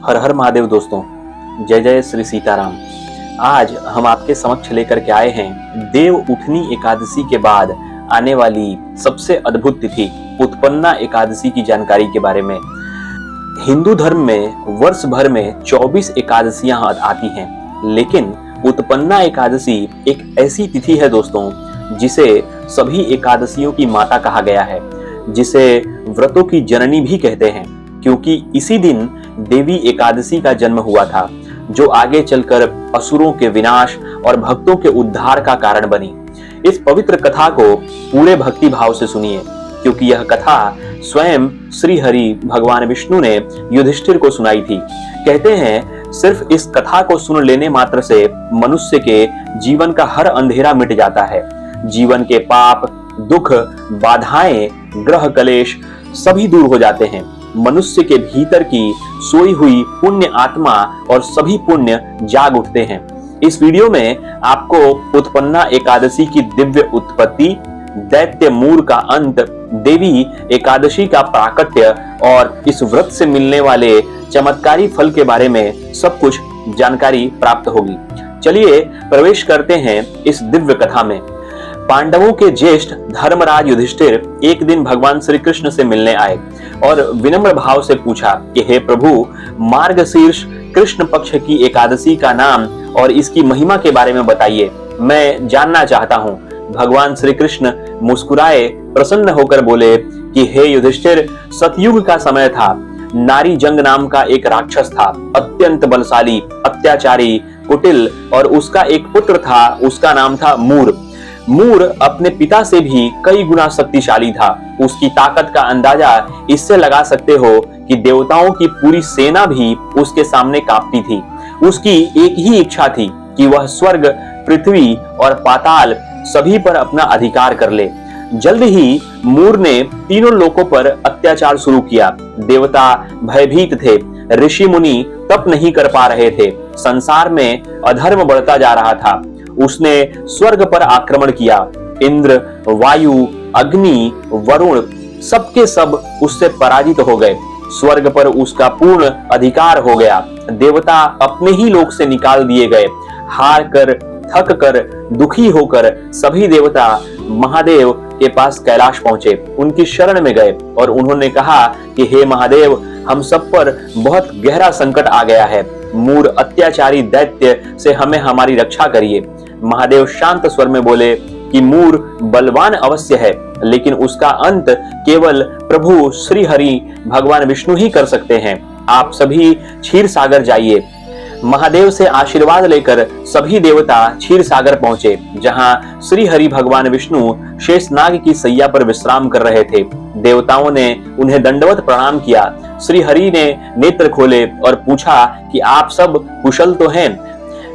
हर हर महादेव दोस्तों, जय जय श्री सीताराम। आज हम आपके समक्ष लेकर के आए हैं देव उठनी एकादशी के बाद आने वाली सबसे अद्भुत तिथि उत्पन्ना एकादशी की जानकारी के बारे में। हिंदू धर्म में वर्ष भर में 24 एकादशियां आती हैं, लेकिन उत्पन्ना एकादशी एक ऐसी तिथि है दोस्तों जिसे सभी एकादशियों की माता कहा गया है, जिसे व्रतों की जननी भी कहते हैं, क्योंकि इसी दिन देवी एकादशी का जन्म हुआ था, जो आगे चलकर असुरों के विनाश और भक्तों के उद्धार का कारण बनी। इस पवित्र कथा को पूरे भक्ति भाव से सुनिए, क्योंकि यह कथा स्वयं श्री हरि भगवान विष्णु ने युधिष्ठिर को सुनाई थी। कहते हैं सिर्फ इस कथा को सुन लेने मात्र से मनुष्य के जीवन का हर अंधेरा मिट जाता है। जीवन के पाप, दुख, बाधाएं, ग्रह कलेश सभी दूर हो जाते हैं। मनुष्य के भीतर की सोई हुई पुण्य आत्मा और सभी पुण्य जाग उठते हैं। इस वीडियो में आपको उत्पन्ना एकादशी की दिव्य उत्पत्ति, दैत्य मूर का अंत, देवी एकादशी का प्राकट्य और इस व्रत से मिलने वाले चमत्कारी फल के बारे में सब कुछ जानकारी प्राप्त होगी। चलिए प्रवेश करते हैं इस दिव्य कथा में। पांडवों के ज्येष्ठ धर्मराज युधिष्ठिर एक दिन भगवान श्री कृष्ण से मिलने आए और विनम्र भाव से पूछा कि हे प्रभु, मार्गशीर्ष कृष्ण पक्ष की एकादशी का नाम और इसकी महिमा के बारे में बताइए, मैं जानना चाहता हूँ। भगवान श्री कृष्ण मुस्कुराए, प्रसन्न होकर बोले कि हे युधिष्ठिर, सतयुग का समय था। नारी जंग नाम का एक राक्षस था, अत्यंत बलशाली, अत्याचारी, कुटिल, और उसका एक पुत्र था, उसका नाम था मूर। मूर अपने पिता से भी कई गुना शक्तिशाली था। उसकी ताकत का अंदाजा इससे लगा सकते हो कि देवताओं की पूरी सेना भी उसके सामने कांपती थी। उसकी एक ही इच्छा थी कि वह स्वर्ग, पृथ्वी और पाताल सभी पर अपना अधिकार कर ले। जल्द ही मूर ने तीनों लोकों पर अत्याचार शुरू किया। देवता भयभीत थे, ऋषि मुनि तप नहीं कर पा रहे थे, संसार में अधर्म बढ़ता जा रहा था। उसने स्वर्ग पर आक्रमण किया। इंद्र, वायु, अग्नि, वरुण सबके सब उससे पराजित हो गए। स्वर्ग पर उसका पूर्ण अधिकार हो गया। देवता अपने ही लोक से निकाल दिए गए। हार कर, थक कर, दुखी होकर सभी देवता महादेव के पास कैलाश पहुंचे, उनकी शरण में गए और उन्होंने कहा कि हे महादेव, हम सब पर बहुत गहरा संकट आ गया है। मूर अत्याचारी दैत्य से हमें हमारी रक्षा करिए। महादेव शांत स्वर में बोले कि मूर बलवान अवश्य है, लेकिन उसका अंत केवल प्रभु श्री हरि भगवान विष्णु ही कर सकते हैं। आप सभी क्षीर सागर जाइए। महादेव से आशीर्वाद लेकर सभी देवता क्षीर सागर पहुंचे, जहां श्री हरि भगवान विष्णु शेषनाग की सैया पर विश्राम कर रहे थे। देवताओं ने उन्हें दंडवत प्रणाम किया। श्री हरि ने नेत्र खोले और पूछा कि आप सब कुशल तो हैं?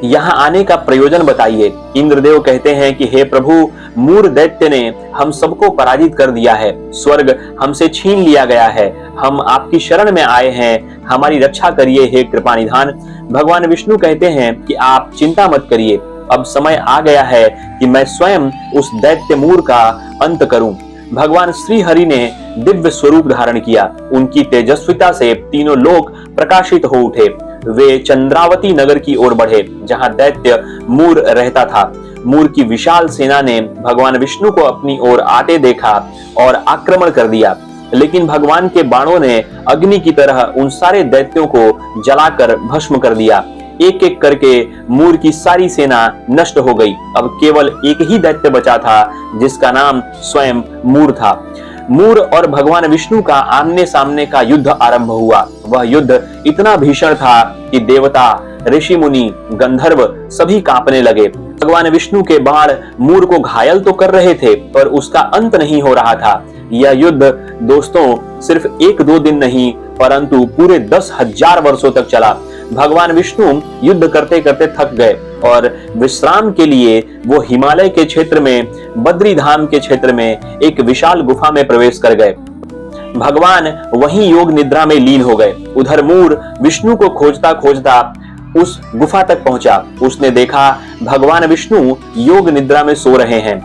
यहाँ आने का प्रयोजन बताइए। इंद्रदेव कहते हैं कि हे प्रभु, मूर दैत्य ने हम सबको पराजित कर दिया है, स्वर्ग हमसे छीन लिया गया है, हम आपकी शरण में आए हैं, हमारी रक्षा करिए हे कृपानिधान। भगवान विष्णु कहते हैं कि आप चिंता मत करिए, अब समय आ गया है कि मैं स्वयं उस दैत्य मूर का अंत करूं। भगवान श्री हरि ने दिव्य स्वरूप धारण किया। उनकी तेजस्विता से तीनों लोक प्रकाशित हो उठे। वे चंद्रावती नगर की ओर बढ़े, जहां दैत्य मूर रहता था। मूर की विशाल सेना ने भगवान विष्णु को अपनी ओर आते देखा और आक्रमण कर दिया, लेकिन भगवान के बाणों ने अग्नि की तरह उन सारे दैत्यों को जलाकर भस्म कर दिया। एक एक करके मूर की सारी सेना नष्ट हो गई। अब केवल एक ही दैत्य बचा था, जिसका नाम स्वयं मूर था। मूर और भगवान विष्णु का आमने सामने का युद्ध आरंभ हुआ। वह युद्ध इतना भीषण था कि देवता, ऋषि मुनि, गंधर्व सभी कांपने लगे। भगवान विष्णु के बाण मूर को घायल तो कर रहे थे, पर उसका अंत नहीं हो रहा था। यह युद्ध दोस्तों सिर्फ 1-2 दिन नहीं, परंतु पूरे 10,000 वर्षों तक चला। भगवान विष्णु युद्ध करते करते थक गए और विश्राम के लिए वो हिमालय के क्षेत्र में, बद्री धाम के क्षेत्र में एक विशाल गुफा में प्रवेश कर गए। भगवान वहीं योग निद्रा में लीन हो गए। उधर मूर विष्णु को खोजता खोजता उस गुफा तक पहुंचा। उसने देखा भगवान विष्णु योग निद्रा में सो रहे हैं।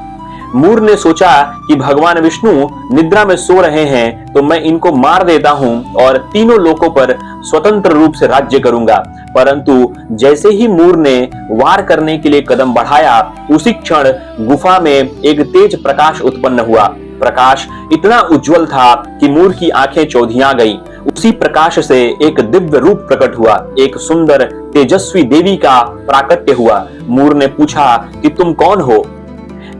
मूर ने सोचा कि भगवान विष्णु निद्रा में सो रहे हैं तो मैं इनको मार देता हूं और तीनों लोकों पर स्वतंत्र रूप से राज्य करूंगा। परंतु जैसे ही मूर ने वार करने के लिए कदम बढ़ाया, उसी क्षण गुफा में एक तेज प्रकाश उत्पन्न हुआ। प्रकाश इतना उज्जवल था कि मूर की आंखें चौधिया गई। उसी प्रकाश से एक दिव्य रूप प्रकट हुआ, एक सुंदर तेजस्वी देवी का प्राकट्य हुआ। मूर ने पूछा कि तुम कौन हो?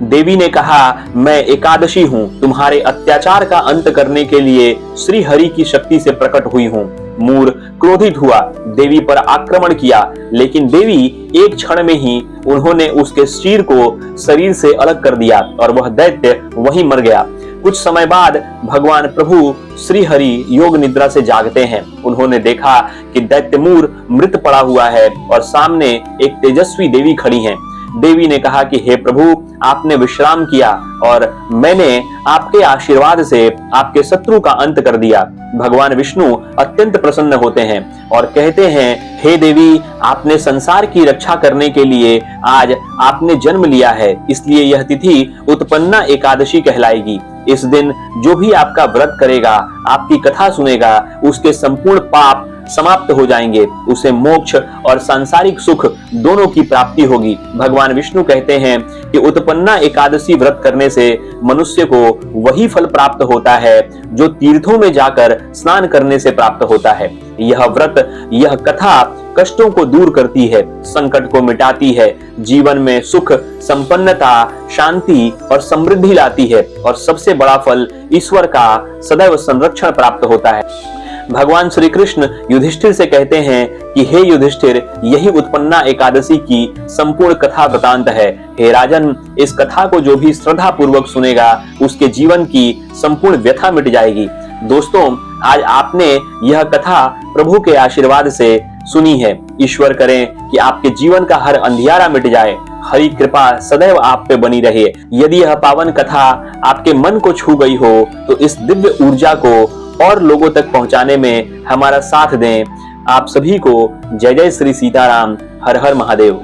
देवी ने कहा, मैं एकादशी हूँ, तुम्हारे अत्याचार का अंत करने के लिए श्री हरि की शक्ति से प्रकट हुई हूँ। मूर क्रोधित हुआ, देवी पर आक्रमण किया, लेकिन देवी एक क्षण में ही उन्होंने उसके सिर को शरीर से अलग कर दिया और वह दैत्य वहीं मर गया। कुछ समय बाद भगवान प्रभु श्री हरि योग निद्रा से जागते हैं। उन्होंने देखा कि दैत्य मूर मृत पड़ा हुआ है और सामने एक तेजस्वी देवी खड़ी हैं। देवी ने कहा कि हे प्रभु, आपने विश्राम किया और मैंने आपके आशीर्वाद से आपके शत्रु का अंत कर दिया। भगवान विष्णु अत्यंत प्रसन्न होते हैं और कहते हैं, हे देवी, आपने संसार की रक्षा करने के लिए आज आपने जन्म लिया है, इसलिए यह तिथि उत्पन्ना एकादशी कहलाएगी। इस दिन जो भी आपका व्रत करेगा, आपकी कथा सुनेगा, उसके संपूर्ण पाप समाप्त हो जाएंगे, उसे मोक्ष और सांसारिक सुख दोनों की प्राप्ति होगी। भगवान विष्णु कहते हैं कि उत्पन्ना एकादशी व्रत करने से मनुष्य को वही फल प्राप्त होता है जो तीर्थों में जाकर स्नान करने से प्राप्त होता है। यह व्रत, यह कथा कष्टों को दूर करती है, संकट को मिटाती है, जीवन में सुख, संपन्नता, शांति और समृद्धि लाती है और सबसे बड़ा फल ईश्वर का सदैव संरक्षण प्राप्त होता है। भगवान श्री कृष्ण युधिष्ठिर से कहते हैं कि हे युधिष्ठिर, यही उत्पन्ना एकादशी की संपूर्ण कथा वृतांत है। हे राजन, इस कथा को जो भी श्रद्धा पूर्वक सुनेगा, उसके जीवन की संपूर्ण व्यथा मिट जाएगी। दोस्तों, आज आपने यह कथा प्रभु के आशीर्वाद से सुनी है। ईश्वर करें कि आपके जीवन का हर अंधियारा मिट जाए, हरि कृपा सदैव आप पे बनी रहे। यदि यह पावन कथा आपके मन को छू गई हो तो इस दिव्य ऊर्जा को और लोगों तक पहुंचाने में हमारा साथ दें। आप सभी को जय जय श्री सीताराम। हर हर महादेव।